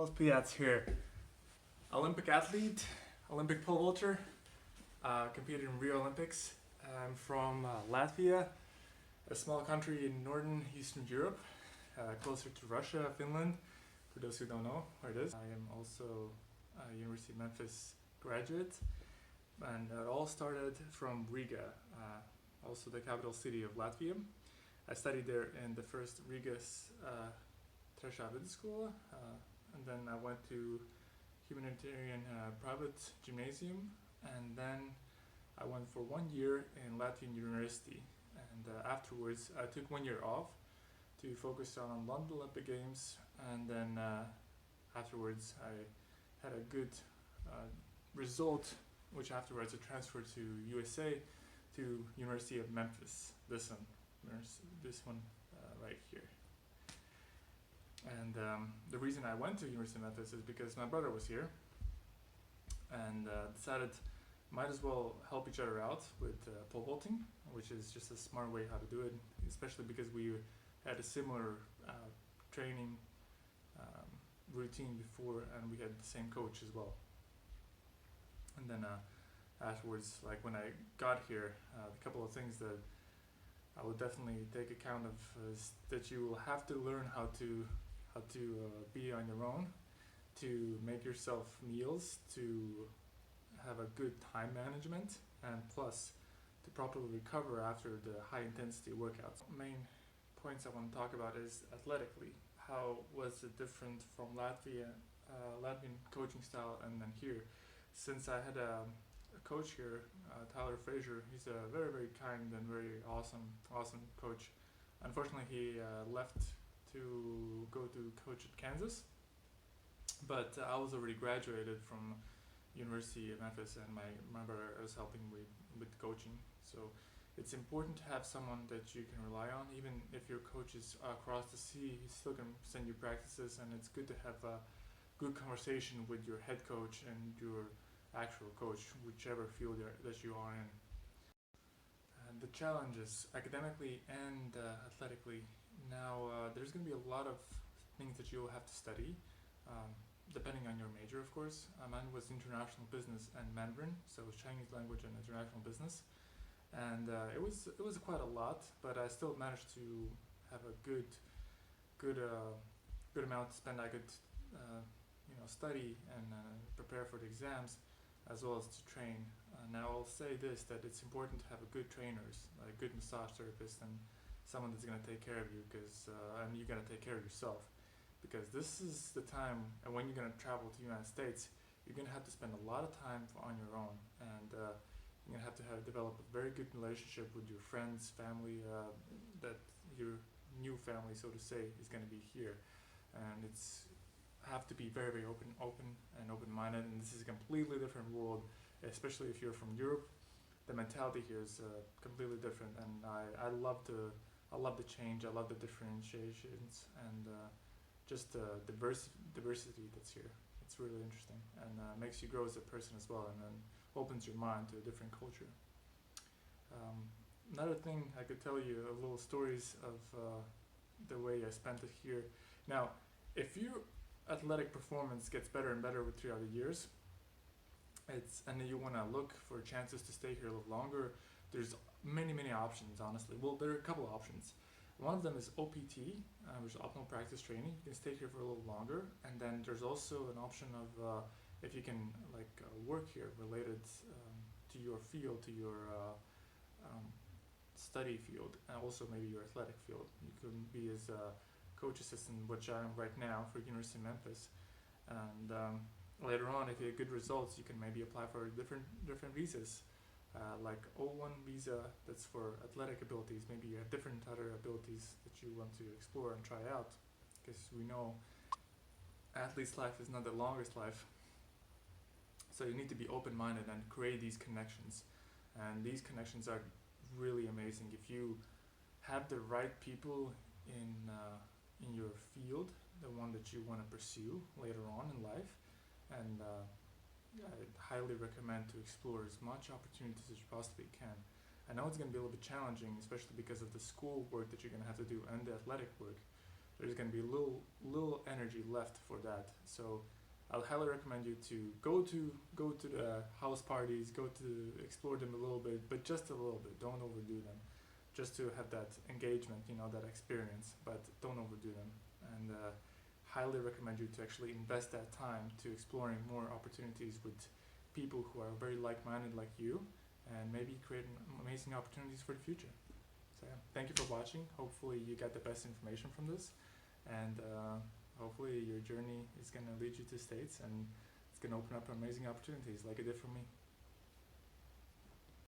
Pauls Pujats here. Olympic athlete, Olympic pole vaulter, competed in Rio Olympics. I'm from Latvia, a small country in northern Eastern Europe, closer to Russia, Finland, for those who don't know where it is. I am also a University of Memphis graduate, and it all started from Riga, also the capital city of Latvia. I studied there in the first Riga's Trešā vidusskola, and then I went to humanitarian private gymnasium, and then I went for 1 year in Latvian University, and afterwards I took 1 year off to focus on London Olympic Games, and then afterwards I had a good result, which afterwards I transferred to USA, to University of Memphis, this one right here. And the reason I went to University of Memphis is because my brother was here, and decided might as well help each other out with pole vaulting, which is just a smart way how to do it, especially because we had a similar training routine before, and we had the same coach as well. And then afterwards, like when I got here, a couple of things that I would definitely take account of is that you will have to learn how to be on your own, to make yourself meals, to have a good time management, and plus to properly recover after the high intensity workouts. Main points I want to talk about is athletically. How was it different from Latvian coaching style and then here? Since I had a coach here, Tyler Frazier, he's a very, very kind and very awesome coach. Unfortunately, he left to go to coach at Kansas, but I was already graduated from University of Memphis, and my brother was helping with coaching. So it's important to have someone that you can rely on. Even if your coach is across the sea, he still can send you practices, and it's good to have a good conversation with your head coach and your actual coach, whichever field that you are in. And the challenges, academically and athletically. Now, there's going to be a lot of things that you'll have to study, depending on your major, of course. Mine was international business and Mandarin, so it was Chinese language and international business. And it was quite a lot, but I still managed to have a good amount to spend. I could study and prepare for the exams, as well as to train. Now I'll say this, that it's important to have a good trainers, like a good massage therapist, and someone that's going to take care of you, because and you're going to take care of yourself, because this is the time, and when you're going to travel to the United States, you're going to have to spend a lot of time on your own, and you're going to have develop a very good relationship with your friends, family, that your new family, so to say, is going to be here, and it's have to be very, very open and open-minded, and this is a completely different world, especially if you're from Europe. The mentality here is completely different, and I love the change. I love the differentiations, and just the diversity that's here. It's really interesting, and makes you grow as a person as well, and then opens your mind to a different culture. Another thing I could tell you, a little stories of the way I spent it here. Now, if your athletic performance gets better and better throughout the years, and then you want to look for chances to stay here a little longer, there's many options, honestly. Well, there are a couple of options. One of them is OPT, which is optimal practice training. You can stay here for a little longer, and then there's also an option of if you can work here related to your field, to your study field, and also maybe your athletic field. You can be as a coach assistant, which I am right now for University of Memphis, and later on, if you get good results, you can maybe apply for different visas, like O1 visa, that's for athletic abilities. Maybe you have different other abilities that you want to explore and try out, because we know athlete's life is not the longest life, so you need to be open-minded and create these connections, and these connections are really amazing if you have the right people in your field, the one that you want to pursue later on in life. And I highly recommend to explore as much opportunities as you possibly can. I know it's going to be a little bit challenging, especially because of the school work that you're going to have to do and the athletic work, there's going to be little energy left for that. So I'll highly recommend you to go to the house parties, go to explore them a little bit, but just a little bit. Don't overdo them, just to have that engagement, that experience, but don't overdo them. And highly recommend you to actually invest that time to exploring more opportunities with people who are very like-minded like you, and maybe create amazing opportunities for the future. So yeah, thank you for watching. Hopefully you got the best information from this, and hopefully your journey is going to lead you to States, and it's going to open up amazing opportunities like it did for me.